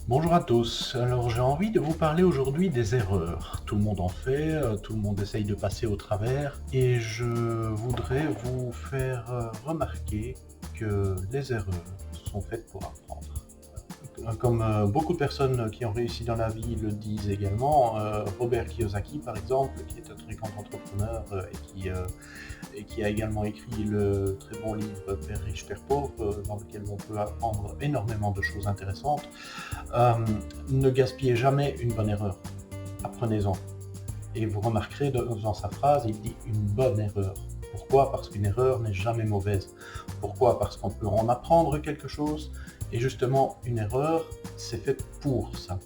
Bonjour à tous. Alors j'ai envie de vous parler aujourd'hui des erreurs. Tout le monde en fait, tout le monde essaye de passer au travers et je voudrais vous faire remarquer que les erreurs sont faites pour apprendre. Comme beaucoup de personnes qui ont réussi dans la vie le disent également, Robert Kiyosaki par exemple, qui est un très grand entrepreneur et qui a également écrit le très bon livre Père riche, Père pauvre, dans lequel on peut apprendre énormément de choses intéressantes. Euh, Ne gaspillez jamais une bonne erreur, apprenez-en. Et vous remarquerez dans sa phrase, il dit une bonne erreur. Pourquoi? Parce qu'une erreur n'est jamais mauvaise. Pourquoi? Parce qu'on peut en apprendre quelque chose. Et justement, une erreur, c'est fait pour ça.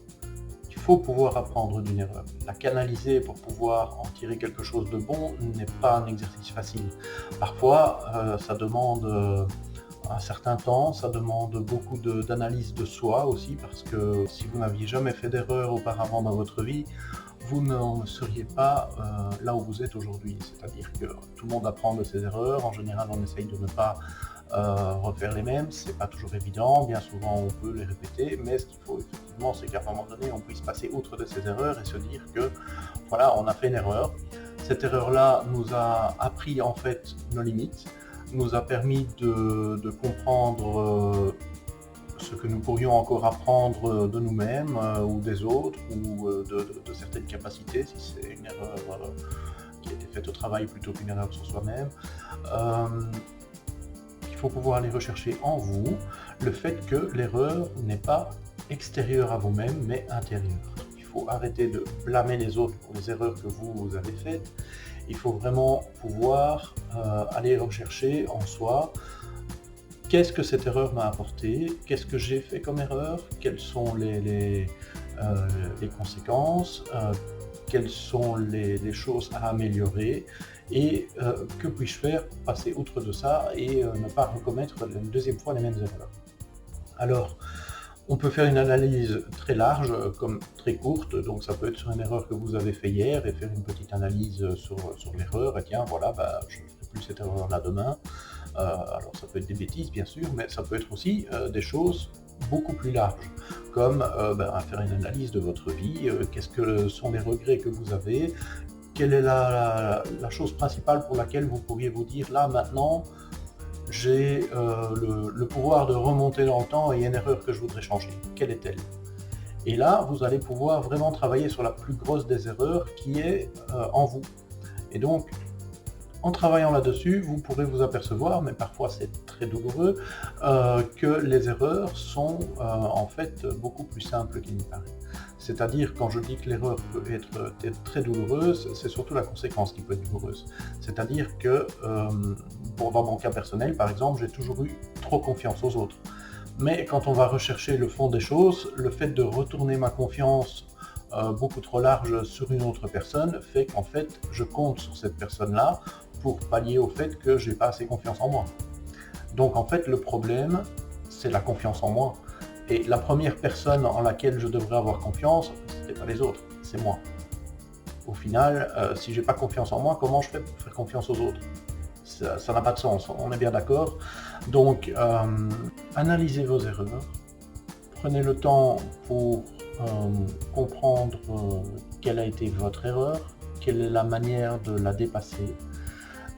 Il faut pouvoir apprendre d'une erreur. La canaliser pour pouvoir en tirer quelque chose de bon n'est pas un exercice facile. Parfois, ça demande un certain temps, ça demande beaucoup d'analyse de soi aussi, parce que si vous n'aviez jamais fait d'erreur auparavant dans votre vie, vous ne seriez pas là où vous êtes aujourd'hui. C'est-à-dire que tout le monde apprend de ses erreurs. En général, on essaye de ne pas refaire les mêmes. C'est pas toujours évident. Bien souvent, on peut les répéter. Mais ce qu'il faut effectivement, c'est qu'à un moment donné, on puisse passer outre de ces erreurs et se dire que voilà, on a fait une erreur. Cette erreur-là nous a appris en fait nos limites, nous a permis de comprendre ce que nous pourrions encore apprendre de nous-mêmes ou des autres, ou de certaines capacités, si c'est une erreur qui a été faite au travail plutôt qu'une erreur sur soi-même. Euh, il faut pouvoir aller rechercher en vous le fait que l'erreur n'est pas extérieure à vous-même, mais intérieure. Il faut arrêter de blâmer les autres pour les erreurs que vous avez faites. Il faut vraiment pouvoir aller rechercher en soi qu'est-ce que cette erreur m'a apporté, qu'est-ce que j'ai fait comme erreur, quelles sont les conséquences, quelles sont les choses à améliorer et que puis-je faire pour passer outre de ça et ne pas recommettre une deuxième fois les mêmes erreurs. Alors, on peut faire une analyse très large, comme très courte, donc ça peut être sur une erreur que vous avez fait hier et faire une petite analyse sur l'erreur, et tiens, voilà, bah, je ne ferai plus cette erreur-là demain. Alors ça peut être des bêtises, bien sûr, mais ça peut être aussi des choses beaucoup plus larges, comme faire une analyse de votre vie, qu'est-ce que sont les regrets que vous avez, quelle est la chose principale pour laquelle vous pourriez vous dire, là, maintenant, j'ai le pouvoir de remonter dans le temps et il y a une erreur que je voudrais changer. Quelle est-elle? Et là, vous allez pouvoir vraiment travailler sur la plus grosse des erreurs qui est en vous. Et donc, en travaillant là-dessus, vous pourrez vous apercevoir, mais parfois c'est très douloureux, que les erreurs sont en fait beaucoup plus simples qu'il n'y paraît. C'est-à-dire, quand je dis que l'erreur peut être très douloureuse, c'est surtout la conséquence qui peut être douloureuse. C'est-à-dire que, dans mon cas personnel, par exemple, j'ai toujours eu trop confiance aux autres. Mais quand on va rechercher le fond des choses, le fait de retourner ma confiance beaucoup trop large sur une autre personne fait qu'en fait, je compte sur cette personne-là pour pallier au fait que j'ai pas assez confiance en moi. Donc en fait, le problème, c'est la confiance en moi. Et la première personne en laquelle je devrais avoir confiance, ce n'est pas les autres, c'est moi. Au final, si j'ai pas confiance en moi, comment je fais pour faire confiance aux autres? Ça n'a pas de sens, on est bien d'accord. Donc, analysez vos erreurs, prenez le temps pour comprendre quelle a été votre erreur, quelle est la manière de la dépasser,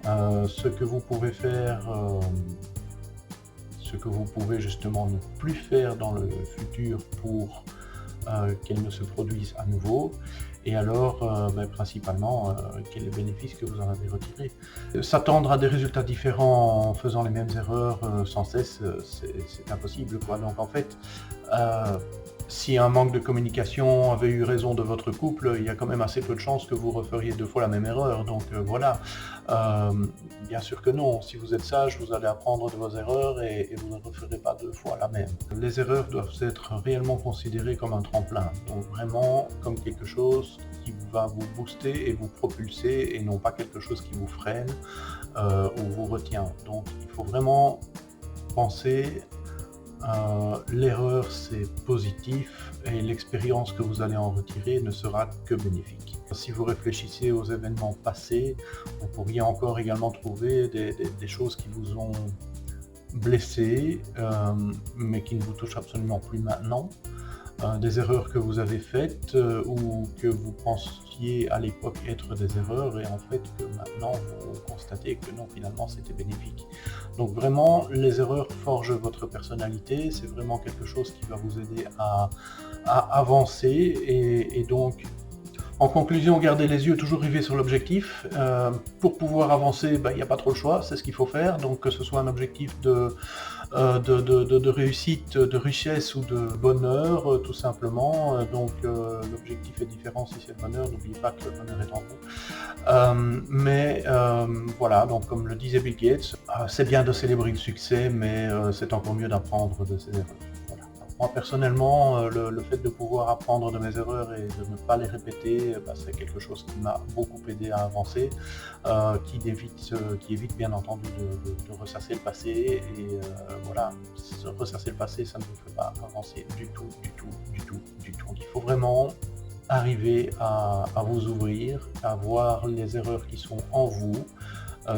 ce que vous pouvez faire, ce que vous pouvez justement ne plus faire dans le futur pour qu'elle ne se produise à nouveau, et alors principalement quel est le bénéfice que vous en avez retiré. S'attendre à des résultats différents en faisant les mêmes erreurs sans cesse, c'est impossible, quoi. Donc en fait, si un manque de communication avait eu raison de votre couple, il y a quand même assez peu de chances que vous referiez deux fois la même erreur. Donc voilà. Bien sûr que non. Si vous êtes sage, vous allez apprendre de vos erreurs et vous ne referez pas deux fois la même. Les erreurs doivent être réellement considérées comme un tremplin. Donc vraiment comme quelque chose qui va vous booster et vous propulser et non pas quelque chose qui vous freine ou vous retient. Donc il faut vraiment penser l'erreur c'est positif et l'expérience que vous allez en retirer ne sera que bénéfique. Si vous réfléchissez aux événements passés, vous pourriez encore également trouver des choses qui vous ont blessé, mais qui ne vous touchent absolument plus maintenant. des erreurs que vous avez faites ou que vous pensiez à l'époque être des erreurs et en fait que maintenant vous constatez que non, finalement c'était bénéfique. Donc vraiment, les erreurs forgent votre personnalité, c'est vraiment quelque chose qui va vous aider à avancer et donc en conclusion, gardez les yeux toujours rivés sur l'objectif. Pour pouvoir avancer, il n'y a pas trop le choix, c'est ce qu'il faut faire. Donc que ce soit un objectif de réussite, de richesse ou de bonheur, tout simplement. L'objectif est différent si c'est le bonheur, n'oubliez pas que le bonheur est en vous. Voilà, donc comme le disait Bill Gates, c'est bien de célébrer le succès, mais c'est encore mieux d'apprendre de ses erreurs. Voilà. Moi personnellement, le fait de pouvoir apprendre de mes erreurs et de ne pas les répéter, c'est quelque chose qui m'a beaucoup aidé à avancer, qui évite bien entendu de ressasser le passé. Et voilà, ressasser le passé, ça ne vous fait pas avancer du tout. Il faut vraiment arriver à vous ouvrir, à voir les erreurs qui sont en vous,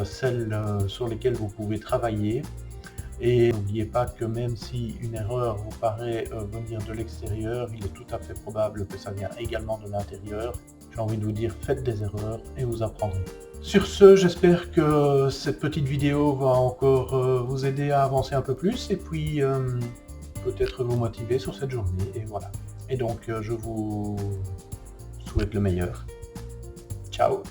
celles sur lesquelles vous pouvez travailler. Et n'oubliez pas que même si une erreur vous paraît venir de l'extérieur, il est tout à fait probable que ça vient également de l'intérieur. J'ai envie de vous dire, faites des erreurs et vous apprendrez. Sur ce, j'espère que cette petite vidéo va encore vous aider à avancer un peu plus et puis peut-être vous motiver sur cette journée. Et voilà. Et donc, je vous souhaite le meilleur. Ciao!